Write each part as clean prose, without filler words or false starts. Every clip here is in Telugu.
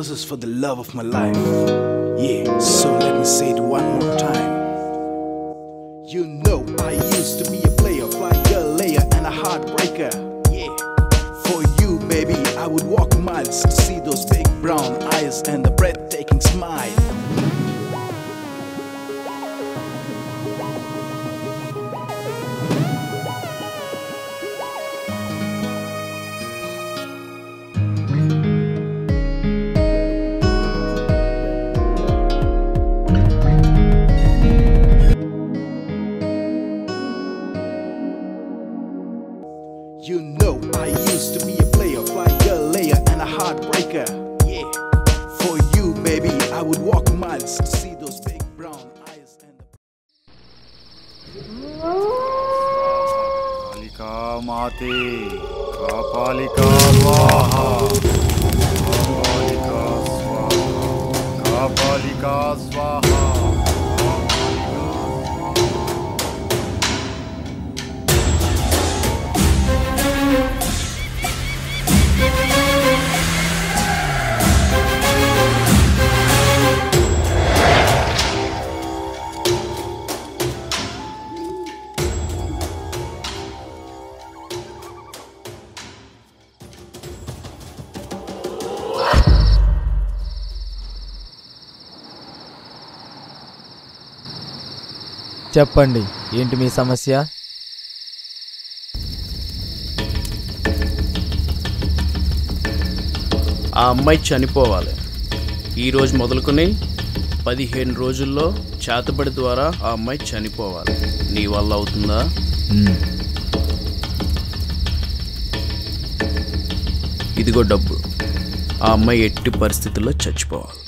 This is for the love of my life. Yeah, so let me say it one more time. You know I used to be a player, flyer, layer, and a heartbreaker. Yeah, for you, baby, I would walk miles to see those big brown eyes and the breathtaking smile. You know I used to be a player, flyer, layer, and a heartbreaker. Yeah, for you, baby, I would walk miles to see those big brown eyes and the... Kalika Mate, Kapalika Swaha, Kapalika Swaha, Kapalika Swaha. చెప్పండి, ఏంటి మీ సమస్య? ఆ అమ్మాయి చనిపోవాలి. ఈరోజు మొదలుకొని 15 రోజుల్లో చేతబడి ద్వారా ఆ అమ్మాయి చనిపోవాలి. నీ వల్ల అవుతుందా? ఇదిగో డబ్బు. ఆ అమ్మాయి ఎట్టి పరిస్థితుల్లో చచ్చిపోవాలి.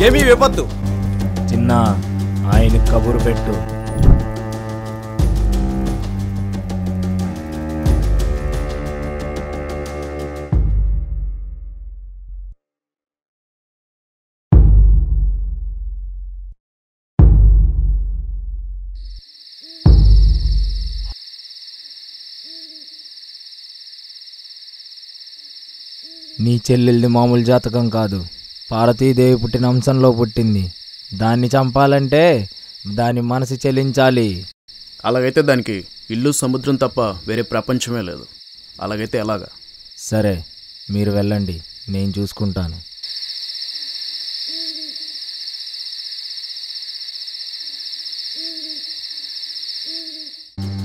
ఏమీ విపత్తు? చిన్న ఆయన కబురు పెట్టు. నీ చెల్లెల్ది మామూలు జాతకం కాదు, పార్వతీదేవి పుట్టిన అంశంలో పుట్టింది. దాన్ని చంపాలంటే దాని మనసు చెల్లించాలి. అలాగైతే దానికి ఇల్లు సముద్రం తప్ప వేరే ప్రపంచమే లేదు. అలాగైతే ఎలాగా? సరే, మీరు వెళ్ళండి, నేను చూసుకుంటాను.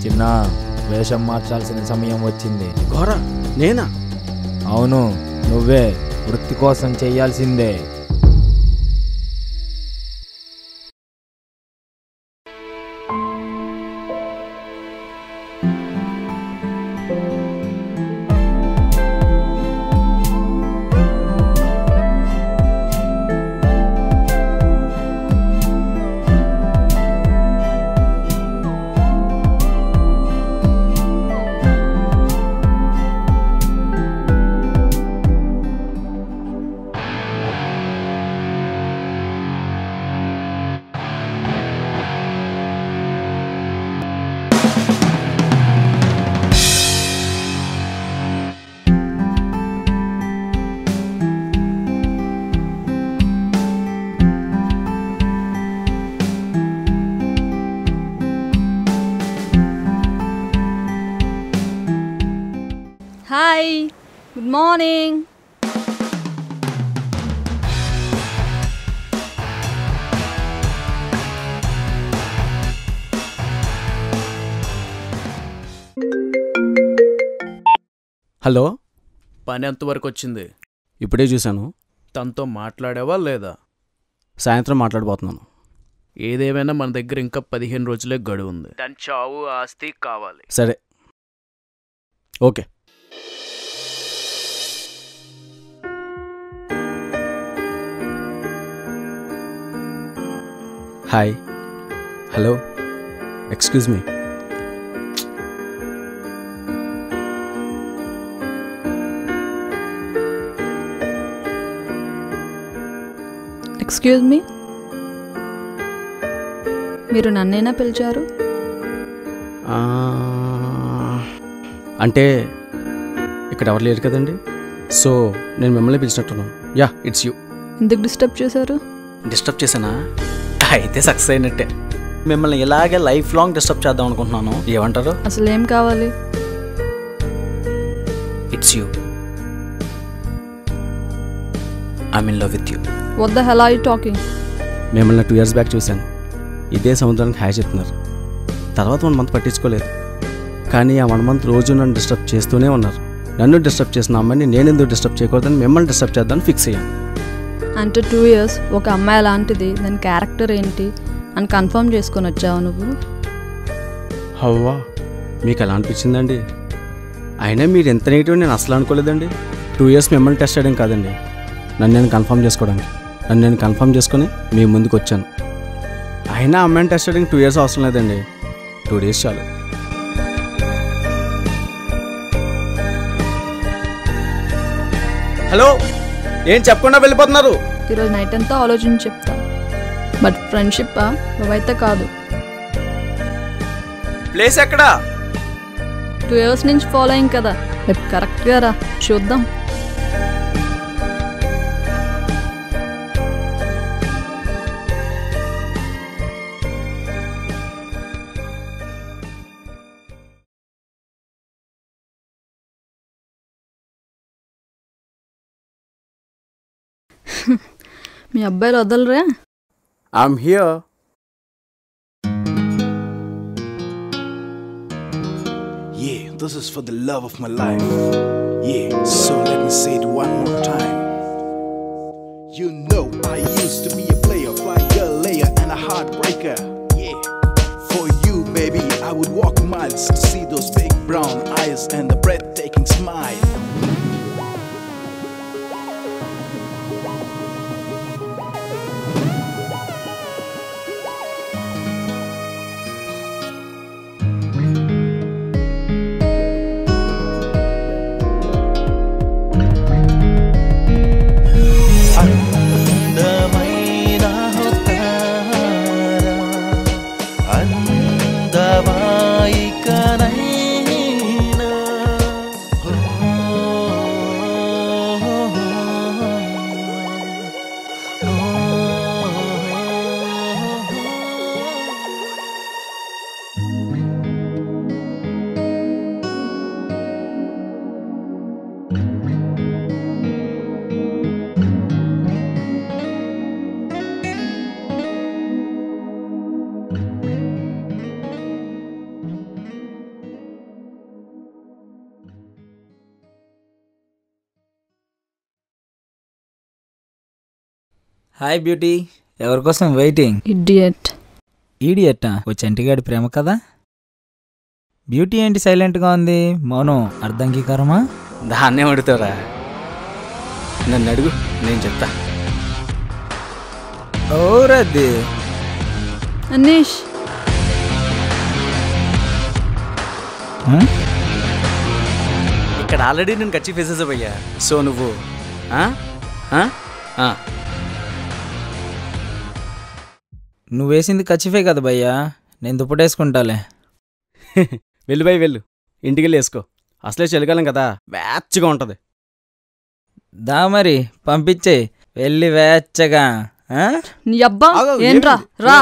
చిన్న, వేషం మార్చాల్సిన సమయం వచ్చింది. ఘోర, నేనా? అవును, నువ్వే. వృత్తి కోసం చెయ్యాల్సిందే. Hi, good morning. హలో, పని ఎంతవరకు వచ్చింది? ఇప్పుడే చూశాను. తనతో మాట్లాడావా లేదా? సాయంత్రం మాట్లాడబోతున్నాను. ఏదేమైనా మన దగ్గర ఇంకా 15 రోజులే గడువు ఉంది. దాని చావు ఆస్తి కావాలి. సరే, okay. Hi, hello, excuse me. Excuse me, మీరు నన్నేనా పిలిచారు? అంటే ఇక్కడ ఎవరు లేరు కదండి, సో నేను మిమ్మల్ని పిలిచినట్టున్నాను. Yeah, it's you. ఎందుకు డిస్టర్బ్ చేశారు? డిస్టర్బ్ చేశానా? అయితే సక్సెస్ అయినట్టే. మిమ్మల్ని ఇలాగే లైఫ్ లాంగ్ డిస్టర్బ్ చేద్దాం అనుకుంటున్నాను. ఏమంటారు? అసలు ఏం కావాలి? It's you. I'm in love with you. What the hell are you talking? మిమ్మల్ని 2 years బ్యాక్ చూశాను. ఇదే సముద్రానికి హాయ్ చెప్తున్నారు. తర్వాత 1 month పట్టించుకోలేదు. కానీ ఆ 1 month రోజు నన్ను డిస్టర్బ్ చేస్తూనే ఉన్నారు. నన్ను డిస్టర్బ్ చేసిన అమ్మాయిని నేను ఎందుకు డిస్టర్బ్ చేయకూడదని మిమ్మల్ని డిస్టర్బ్ చేద్దామని ఫిక్స్ అయ్యాను. అంటే 2 years ఒక అమ్మాయి లాంటిది, దాని క్యారెక్టర్ ఏంటి అని కన్ఫర్మ్ చేసుకొని వచ్చావు నువ్వు? హవ్వా, మీకు ఎలా అనిపించిందండి? అయినా మీరు ఎంత నెగిటివ్ నేను అసలు అనుకోలేదండి. 2 years మిమ్మల్ని టెస్ట్ చేయడం కాదండి, నన్ను నేను కన్ఫర్మ్ చేసుకోవడానికి. నన్ను నేను కన్ఫర్మ్ చేసుకొని మీ ముందుకు వచ్చాను. అయినా అమ్మాయిని టెస్ట్ చేయడానికి 2 years అవసరం లేదండి, 2 days చాలు. హలో, ఏం చెప్పకుండా వెళ్ళిపోతున్నారు? ఈరోజు నైట్ అంతా ఆలోచించి చెప్తా. బట్ ఫ్రెండ్షిప్ నువ్వైతే కాదు. ప్లేస్ ఎక్కడా? 2 years నుంచి ఫాలో అయ్యింది కదా, రేపు కరెక్ట్గా రా, చూద్దాం. మీ అబ్బాయిలు వదలరా? I'm here. Yeah, this is for the love of my life. Yeah, so let me say it one more time. You know I used to be a player, flyer, layer, and a heartbreaker. Yeah, for you, baby, I would walk miles to see those big brown eyes and the breathtaking smile. Hi beauty, ఎవరికోసం వెయిటింగ్? ఇడియట్. ఈడియట్టా? ఓ చంటిగాడి ప్రేమ కదా. బ్యూటీ ఏంటి సైలెంట్గా ఉంది? మౌనం అర్ధంగీకారమా? దాన్నే అడుగుతారా? నన్ను అడుగు, నేను చెప్తా. ఓరద్ది అనీష్, ఇక్కడ ఆల్రెడీ నేను కచ్చి ఫేసెస్ అయ్యా. సో నువ్వు నువ్వు వేసింది కచ్చిఫే కదా భయ్యా, నేను దుప్పటేసుకుంటాలే. వెళ్ళు బై, వెళ్ళు, ఇంటికి వెళ్ళి వేసుకో. అసలే చలికాలం కదా, వేచ్చగా ఉంటుంది. దా మరి పంపించే, వెళ్ళి వేచ్చగా. నీ అబ్బా ఏంట్రా రా.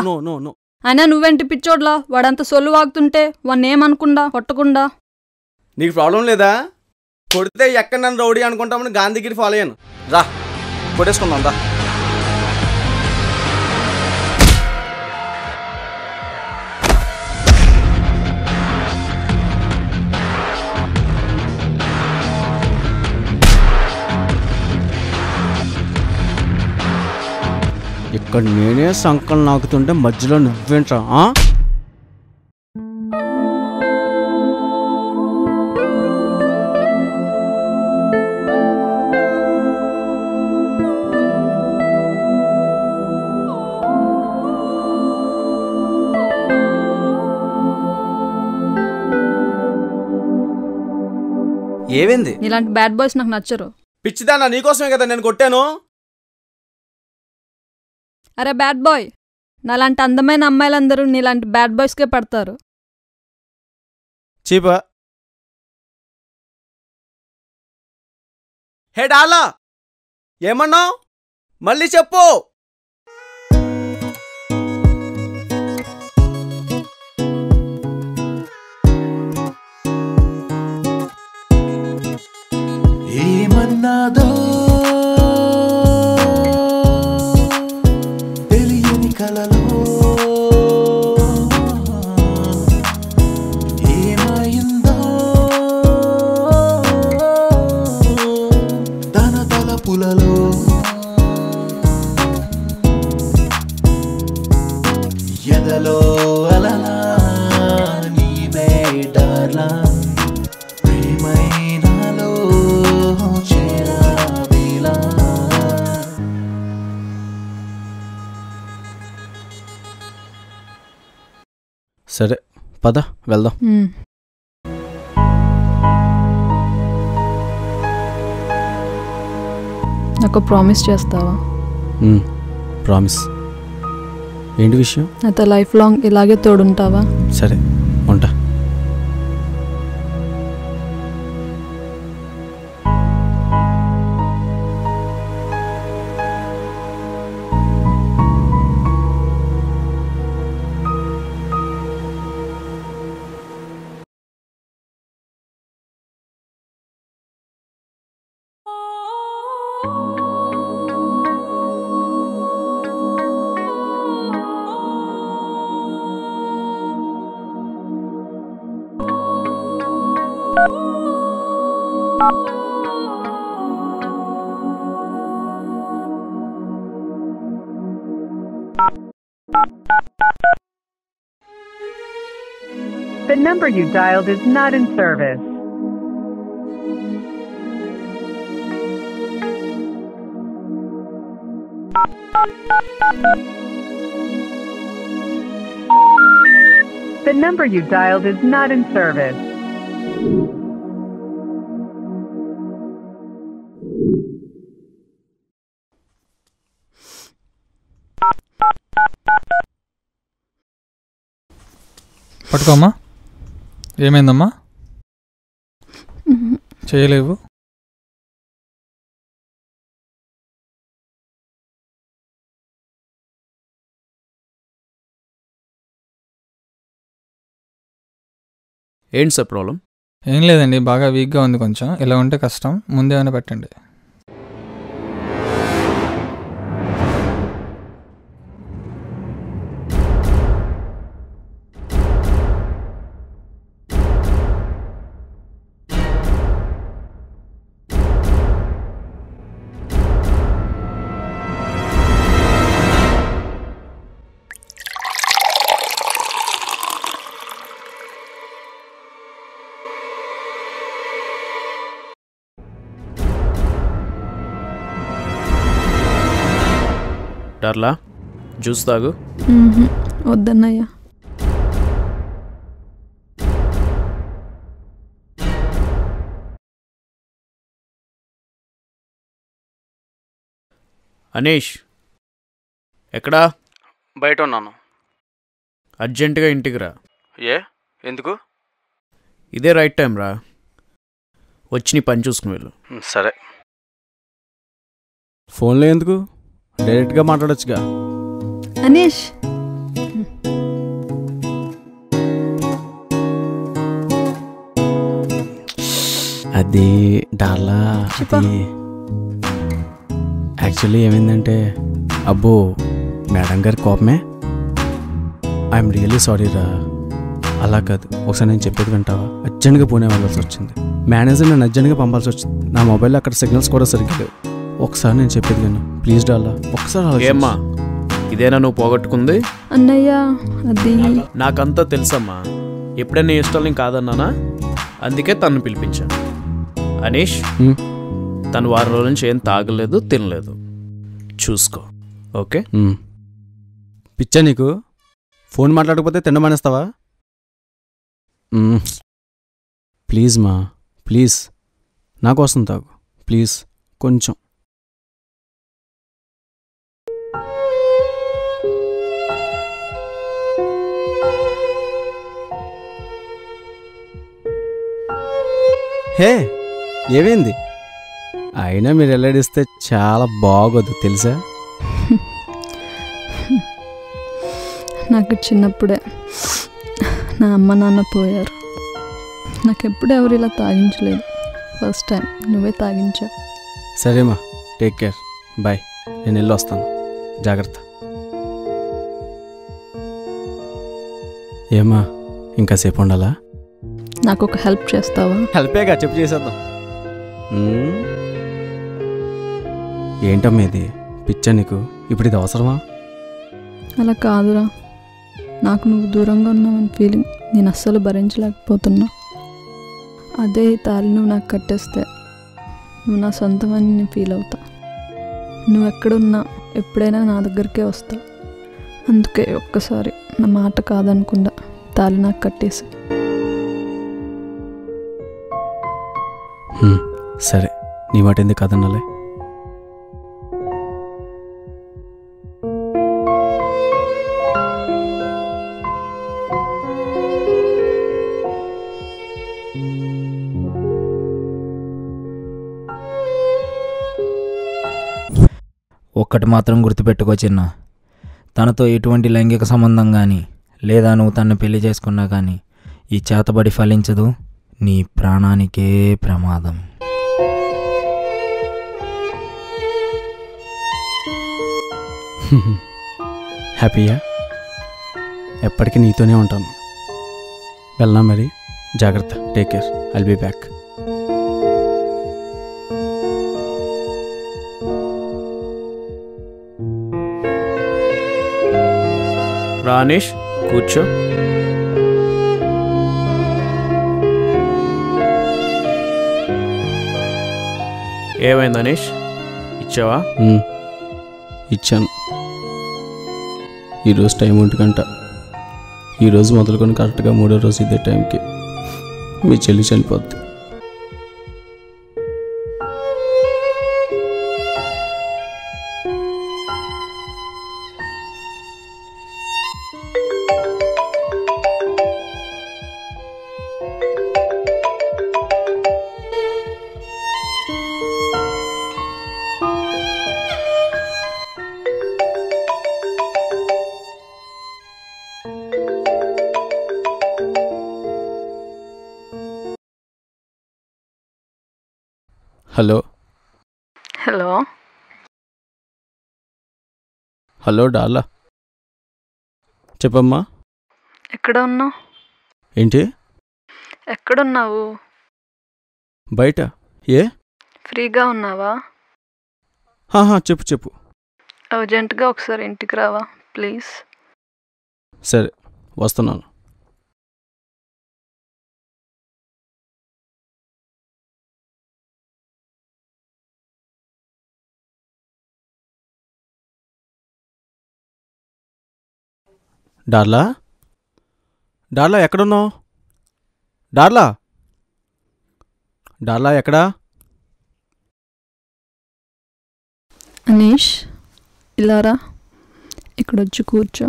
అయినా నువ్వేంటి పిచ్చోడ్లా, వాడంత సొల్లు వాగుతుంటే వాడిని ఏమనుకుండా కొట్టకుండా. నీకు ప్రాబ్లం లేదా? కొడితే ఎక్కడ నన్ను రౌడీ అనుకుంటామని గాంధీగిరి ఫాలో అయ్యాను. రా కొట్టేసుకుందాం రా. ఇక్కడ నేనే సంకలు నాకుతుంటే మధ్యలో నువ్వేంట్రా? ఏమైంది? ఇలాంటి బ్యాడ్ బాయ్స్ నాకు నచ్చరు. పిచ్చిదానా, నీకోసమే కదా నేను కొట్టాను. అరే బ్యాడ్ బాయ్, నాలాంటి అందమైన అమ్మాయిలందరూ నీలాంటి బ్యాడ్ బాయ్స్కే పడతారు. చీపా. హే డాలా, ఏమన్నావు? మళ్ళీ చెప్పు. ఏమన్నాదో తెలియని కలలో ఏమైందో తన తలపులలో ఎదలో అలలా నీవే డార్లా ప్రేమైనాలో చేరావిలా. సరే పద వెళ్దాం. నాకు ప్రామిస్ చేస్తావా? ప్రామిస్. ఏంటి విషయం? నాతో లైఫ్ లాంగ్ ఇలాగే తోడుంటావా? సరే ఉంటా. The number you dialed is not in service. The number you dialed is not in service. పట్టుకోమ్మా. ఏమైందమ్మా? చేయలేవు. ఏంటి సార్ ప్రాబ్లం? ఏం లేదండి, బాగా వీక్గా ఉంది కొంచెం. ఇలా ఉంటే కష్టం. ముందేమైనా పెట్టండి. డార్లా, జ్యూస్ తాగు. వద్దన్నయ్యా. అనీష్ ఎక్కడా? బయట ఉన్నాను. అర్జెంటుగా ఇంటికి రా. ఎందుకు? ఇదే రైట్ టైం రా. వచ్చి నీ పని చూసుకుని వెళ్ళు. సరే. ఫోన్లో ఎందుకు? డైరెక్ట్గా మాట్లాడొచ్చుగా. అనీష్, అది డార్లా, అది యాక్చువల్లీ ఏమైందంటే, అబ్బో మేడం గారి కోపమే. ఐఎమ్ రియల్లీ సారీ రా. అలా కాదు, ఒకసారి నేను చెప్పేది వింటావా? అర్జెంట్గా పూణే వెళ్ళాల్సి వచ్చింది. మేనేజర్ నన్ను అర్జెంట్గా పంపాల్సి వచ్చింది. నా మొబైల్లో అక్కడ సిగ్నల్స్ కూడా సరిగ్గా లేవు. ఒకసారి నేను చెప్పేది విను ప్లీజ్ డాల్లా. ఒకసారి ఏమ్మా ఇదేనా నువ్వు పోగొట్టుకుంది? అన్నయ్య అది నాకంతా తెలుసమ్మా. ఎప్పుడైనా నీ ఇష్టాలని కాదన్నానా? అందుకే తను పిలిపించా. అనీష్, తను వారం రోజుల నుంచి ఏం తాగలేదు, తినలేదు. చూసుకో, ఓకే? పిచ్చా నీకు? ఫోన్ మాట్లాడకపోతే తినమనేస్తావా? ప్లీజ్ మా, ప్లీజ్ నా కోసం తాగు, ప్లీజ్ కొంచెం. హే, ఏమైంది? అయినా మీరు వెల్లడిస్తే చాలా బాగోదు తెలుసా? నాకు చిన్నప్పుడే నా అమ్మ నాన్న పోయారు. నాకెప్పుడు ఎవరు ఇలా తాగించలేదు. ఫస్ట్ టైం నువ్వే తాగించావు. సరేమా, టేక్ కేర్, బాయ్. నేను వెళ్ళి వస్తాను, జాగ్రత్త. ఏమా, ఇంకాసేపు ఉండాలా? నాకు ఒక హెల్ప్ చేస్తావా? హెల్పేగా, చెప్పు చేసేద్దాం. ఏంటమ్మా ఇది? పిచ్చా నీకు? ఇప్పుడు ఇది అవసరమా? అలా కాదురా, నాకు నువ్వు దూరంగా ఉన్నావని ఫీలింగ్ నేను అస్సలు భరించలేకపోతున్నా. అదే తాళి నువ్వు నాకు కట్టేస్తే నువ్వు నా సొంతమని నేను ఫీల్ అవుతా. నువ్వు ఎక్కడున్నా ఎప్పుడైనా నా దగ్గరికే వస్తావు. అందుకే ఒక్కసారి నా మాట కాదనకుండా తాళి నాకు కట్టేసి. సరే, నీ మాట ఎందుకు కాదన్నాలే. ఒక్కటి మాత్రం గుర్తుపెట్టుకో చిన్న, తనతో ఎటువంటి లైంగిక సంబంధం కానీ లేదా నువ్వు తనను పెళ్లి చేసుకున్నా కానీ ఈ చేతబడి ఫలించదు. నీ ప్రాణానికే ప్రమాదం. హ్యాపీయా? ఎప్పటికీ నీతోనే ఉంటాను. వెళ్ళనా మరి? జాగ్రత్త, take care, I'll be back. రానీష్, కూర్చో. ఏమైంది అనీష్? ఇచ్చావా? ఇచ్చాను. ఈరోజు టైం 1 గంట. ఈరోజు మొదలుకొని కరెక్ట్గా 3వ రోజు ఇదే టైంకి మీ చెల్లి చనిపోద్ది. హలో హలో హలో డాలా, చెప్పమ్మా. ఎక్కడ ఉన్నావు? ఏంటి? ఎక్కడున్నావు? బయట. ఏ? ఫ్రీగా ఉన్నావా? చెప్పు చెప్పు. అర్జెంటుగా ఒకసారి ఇంటికి రావా ప్లీజ్? సరే, వస్తున్నాను. డార్లా, డార్లా ఎక్కడున్నావు? డార్లా, డార్లా ఎక్కడా? అనీష్, ఇలారా, ఇక్కడొచ్చి కూర్చో.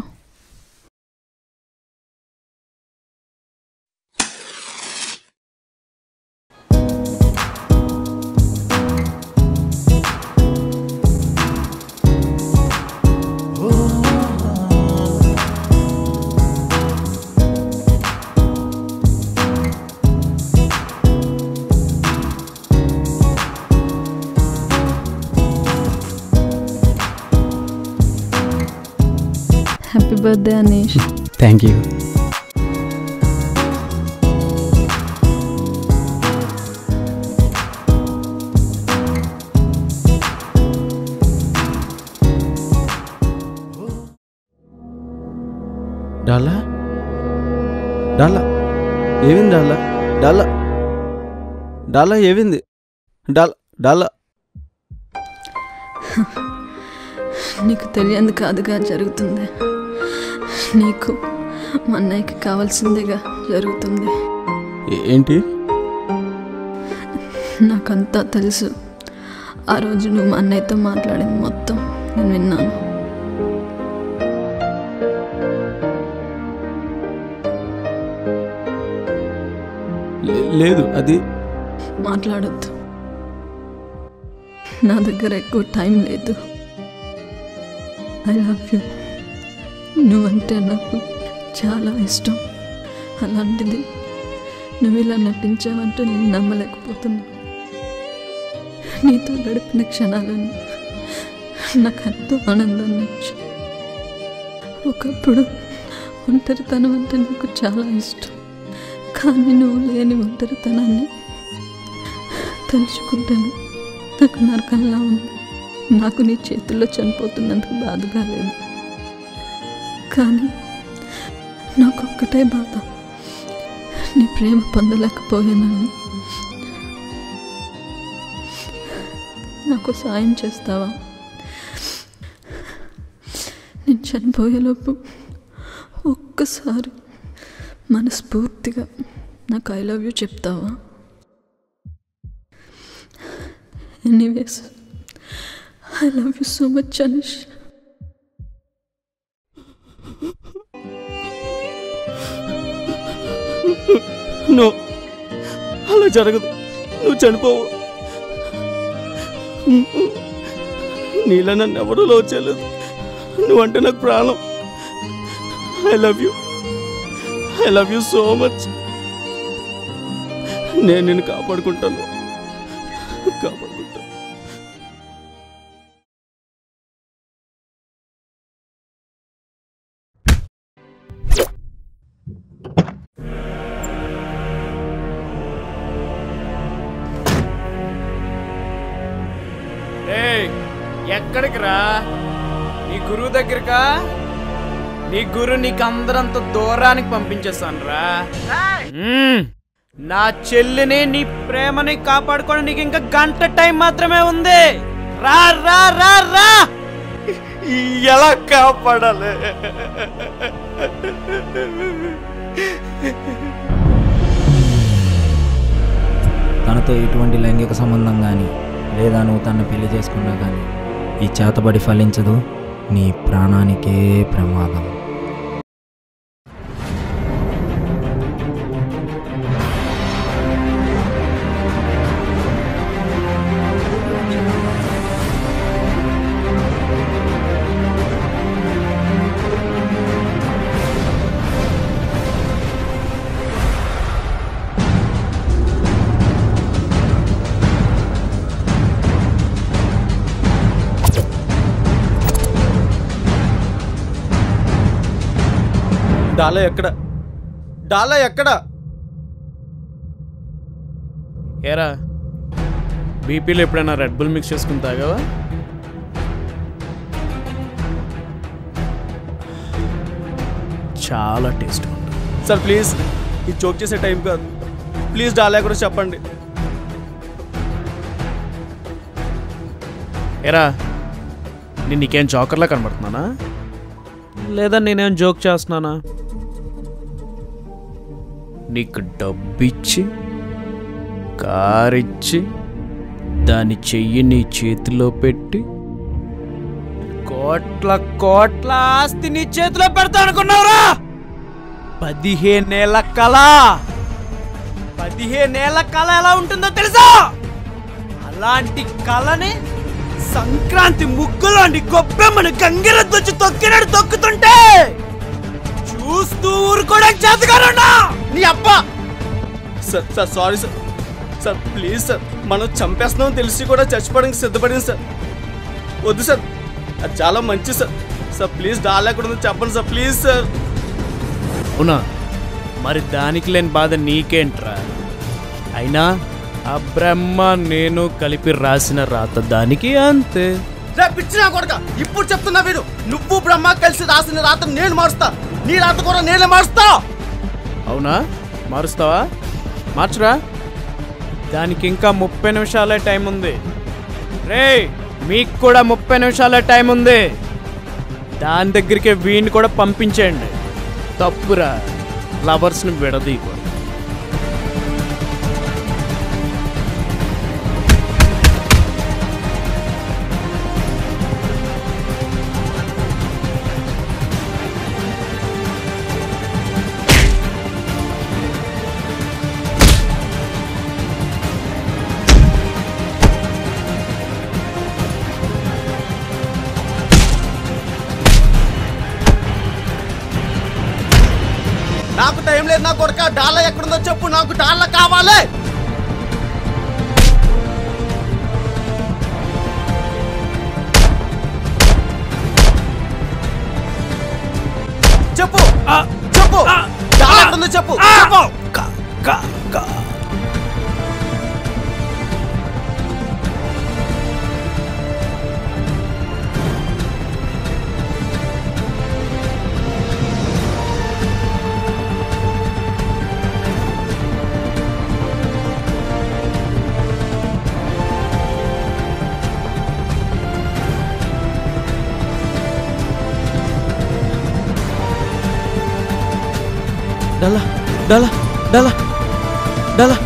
Happy birthday Anish. Thank you. డాలా డాలా ఏమైంది డాలా డాలా డాలా ఏమైంది డాలా డాలా నీకు తెలియంది కాదుగా జరుగుతుంది. నీకు మా అన్నయ్యకి కావాల్సిందిగా జరుగుతుంది. ఏంటి? నాకంతా తెలుసు. ఆ రోజు నువ్వు మా అన్నయ్యతో మాట్లాడింది మొత్తం నేను విన్నాను. లేదు, అది మాట్లాడొద్దు. నా దగ్గర ఎక్కువ టైం లేదు. I love you. నువ్వంటే నాకు చాలా ఇష్టం. అలాంటిది నువ్వు ఇలా నటించావంటూ నేను నమ్మలేకపోతున్నా. నీతో గడిపిన క్షణాలను నాకు ఎంతో ఆనందాన్ని ఇచ్చి, ఒకప్పుడు ఒంటరితనం అంటే నాకు చాలా ఇష్టం. కానీ నువ్వు లేని ఒంటరితనాన్ని తలుచుకుంటాను నాకు నరకంలా ఉంది. నాకు నీ చేతుల్లో చనిపోతున్నందుకు బాధగా లేదు, కానీ నాకొక్కటే బాధ, నీ ప్రేమ పొందలేకపోయానని. నాకు సాయం చేస్తావా? నేను చనిపోయేలోపు ఒక్కసారి మనస్ఫూర్తిగా నాకు ఐ లవ్ యూ చెప్తావా? Anyways, I love you so much Aneesh. No, అలా జరగదు. నువ్వు చనిపోవు. నీలా నన్ను ఎవరూ లవ్ చేయలేదు. నువ్వంటే నాకు ప్రాణం. I love you. I love you so much. నేను నిన్ను కాపాడుకుంటాను. ఎక్కడికి రా? నీ గురువు దగ్గరకా? నీ గురు నీకు అందరంత దూరానికి పంపించేస్తాను రా. నా చెల్లిని, నీ ప్రేమని కాపాడుకోవడం నీకు ఇంకా గంట టైం మాత్రమే ఉంది. రా రా రా రా. ఎలా కాపాడాలి? తనతో ఎటువంటి లైంగిక సంబంధం కానీ, లేదా నువ్వు తను పెళ్లి చేసుకున్నా కానీ ఈ చేతబడి ఫలించదు. నీ ప్రాణానికే ప్రమాదం. డాలా ఎక్కడ? డాలా ఎక్కడ? ఏరా, బీపీలో ఎప్పుడైనా రెడ్ బుల్ మిక్స్ చేసుకుని తాగావా? చాలా టేస్ట్ ఉంటుంది. సార్ ప్లీజ్, ఇది జోక్ చేసే టైం కాదు. ప్లీజ్ డాలా కూడా చెప్పండి. ఏరా, నేను నీకేం జోకర్లా కనబడుతున్నానా, లేదా నేనేం జోక్ చేస్తున్నానా? నీకు డబ్బిచ్చి, కారిచ్చి, దాని చెయ్యి నీ చేతిలో పెట్టి కోట్ల కోట్ల ఆస్తి నీ చేతిలో పెడతా అనుకున్నావురా? 15 ఏళ్ల కళ. 15 ఏళ్ల కళ ఎలా ఉంటుందో తెలుసా? అలాంటి కళని సంక్రాంతి ముగ్గులోని గొప్పెమ్మని గంగిరెద్దు తొక్కినాడు తొక్కుతుంటే చూస్తూ ఊరుకోవడానికి చేతగానున్నా నీ అబ్బా. Sir sir sorry sir. Sir please sir, మనం చంపేస్తున్నాం తెలిసి కూడా చచ్చిపోవడానికి సిద్ధపడింది సార్. వద్దు సార్, అది చాలా మంచి సార్. సార్ ప్లీజ్ డాలా ఎక్కడ ఉందో చెప్పండి సార్, ప్లీజ్ సార్. అవునా? మరి దానికి లేని బాధ నీకేంట్రా? అయినా ఆ బ్రహ్మ నేను కలిపి రాసిన రాత దానికి అంతే. పిచ్చినా కొడక, ఇప్పుడు చెప్తున్నా వీడు. నువ్వు బ్రహ్మ కలిసి రాసిన రాత నేను మారుస్తా. నీ రాత కూడా నేనే మారుస్తా. అవునా, మారుస్తావా? మార్చురా. దానికి ఇంకా 30 నిమిషాలే టైం ఉంది. రే, మీకు కూడా 30 నిమిషాలే టైం ఉంది. దాని దగ్గరికి వీడిని కూడా పంపించేయండి. తప్పురా, లవర్స్ని విడదీయకూడదు. నాకు టైం లేదు నా కొడుక. డాలా ఎక్కడుందో చెప్పు, నాకు డాలా కావాలి. చెప్పు చెప్పు, డాలా ఎక్కడుందో చెప్పు. డాలా డాలా డాలా డాలా.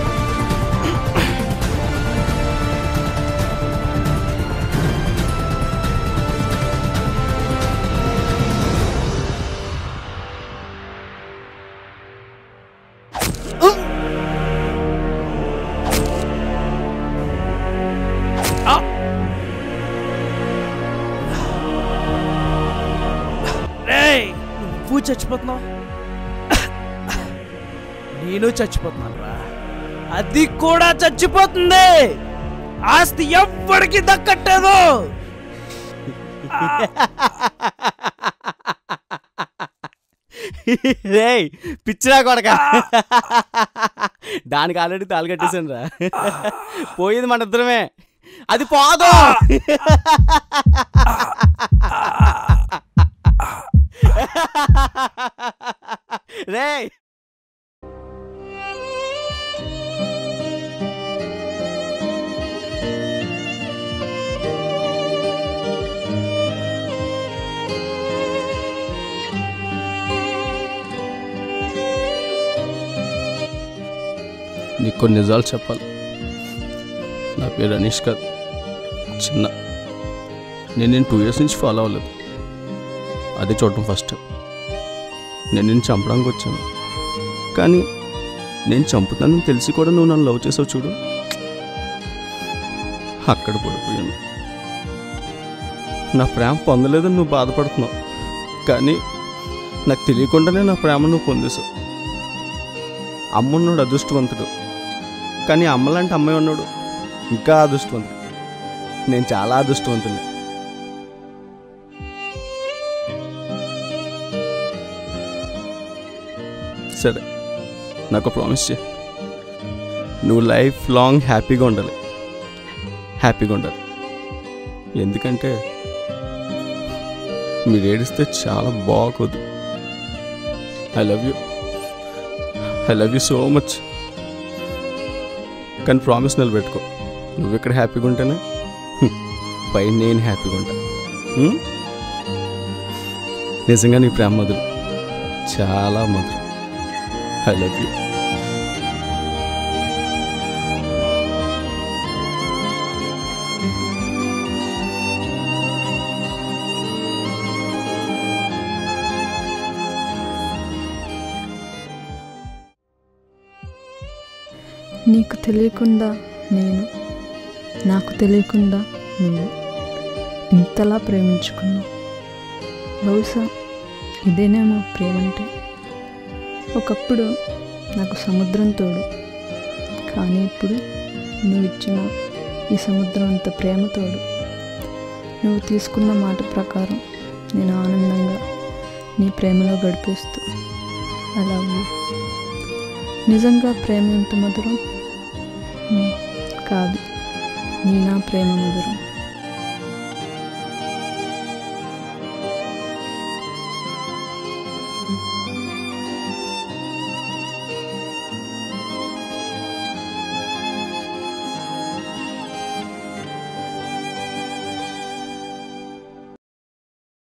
నువ్వు చచ్చిపోతున్నావు, నేను చచ్చిపోతున్నాను రా. అది కూడా చచ్చిపోతుంది. ఆస్తి ఎవ్వడికి దక్కట్టేదు. రే పిచ్చిరా కొడక, దానికి ఆల్రెడీ తాళి కట్టేశాను రా. పోయేది మన ఇద్దరమే, అది పోదు. రే నీకు కొన్ని నిజాలు చెప్పాలి. నా పేరు అనీష్ కాదు, చిన్న. నేను 2 years నుంచి ఫాలో అవ్వలేదు. అదే చూడటం ఫస్ట్. నేను చంపడానికి వచ్చాను, కానీ నేను చంపుతానని తెలిసి కూడా నువ్వు నన్ను లవ్ చేసావు చూడు, అక్కడ పడిపోయాను. నా ప్రేమ పొందలేదని నువ్వు బాధపడుతున్నావు, కానీ నాకు తెలియకుండానే నా ప్రేమ నువ్వు పొందేశావు. అమ్మున్నాడు అదృష్టవంతుడు, కానీ అమ్మలాంటి అమ్మాయి ఉన్నాడు ఇంకా అదృష్టవంతుడు. నేను చాలా అదృష్టవంతుడిని. సరే, నాకు ప్రామిస్ చేయి, నువ్వు లైఫ్ లాంగ్ హ్యాపీగా ఉండాలి. హ్యాపీగా ఉండాలి. ఎందుకంటే మీరు ఏడిస్తే చాలా బాగోదు. I love you so much. కానీ ప్రామిస్ నిలబెట్టుకో. నువ్వు ఇక్కడ హ్యాపీగా ఉంటేనే పై నేను హ్యాపీగా ఉంటా. నిజంగా నీ ప్రేమ మధురం, చాలా మధురం. I love you. నీకు తెలియకుండా నేను, నాకు తెలియకుండా నువ్వు ఇంతలా ప్రేమించుకున్నావు. బహుశా ఇదేనేమో ప్రేమంటే. ఒకప్పుడు నాకు సముద్రం తోడు, కానీ ఇప్పుడు నువ్వు ఇచ్చిన ఈ సముద్రం అంత ప్రేమ తోడు. నువ్వు తీసుకున్న మాట ప్రకారం నేను ఆనందంగా నీ ప్రేమలో గడిపేస్తూ ఐ లవ్ యూ. నిజంగా ప్రేమ ఎంత మధురం. కాదు, నీ నా ప్రేమ మధురం.